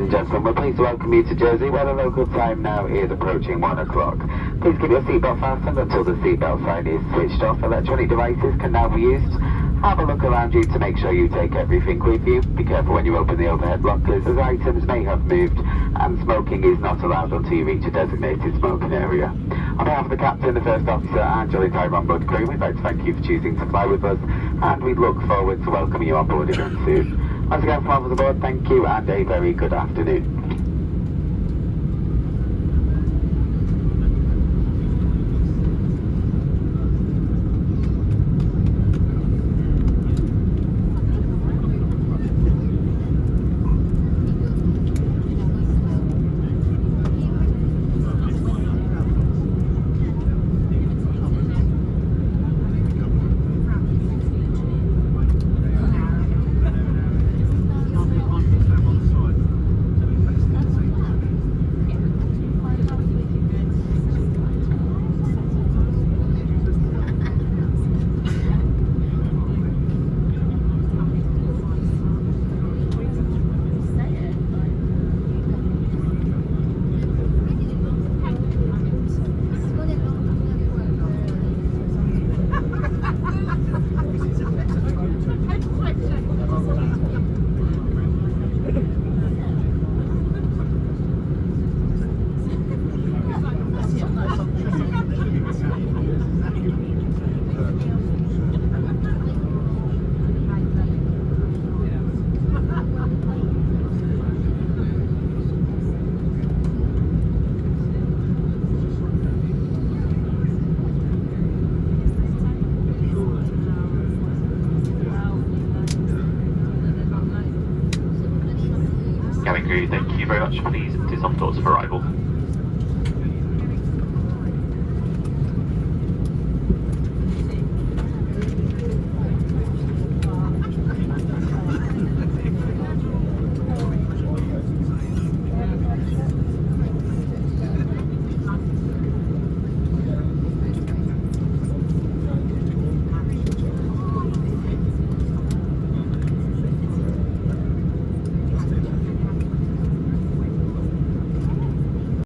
and gentlemen, we're pleased to welcome you to Jersey, where the local time now is approaching 1 o'clock. Please keep your seatbelt fastened until the seatbelt sign is switched off. Electronic devices can now be used. Have a look around you to make sure you take everything with you. Be careful when you open the overhead lockers, as items may have moved, and smoking is not allowed until you reach a designated smoking area. On behalf of the captain, the first officer, and your entire onboard crew, we'd like to thank you for choosing to fly with us, and we look forward to welcoming you on board again soon. Once again, from all of us aboard, thank you, and a very good afternoon. Cabin crew, thank you very much. Please, it is on doors for arrival.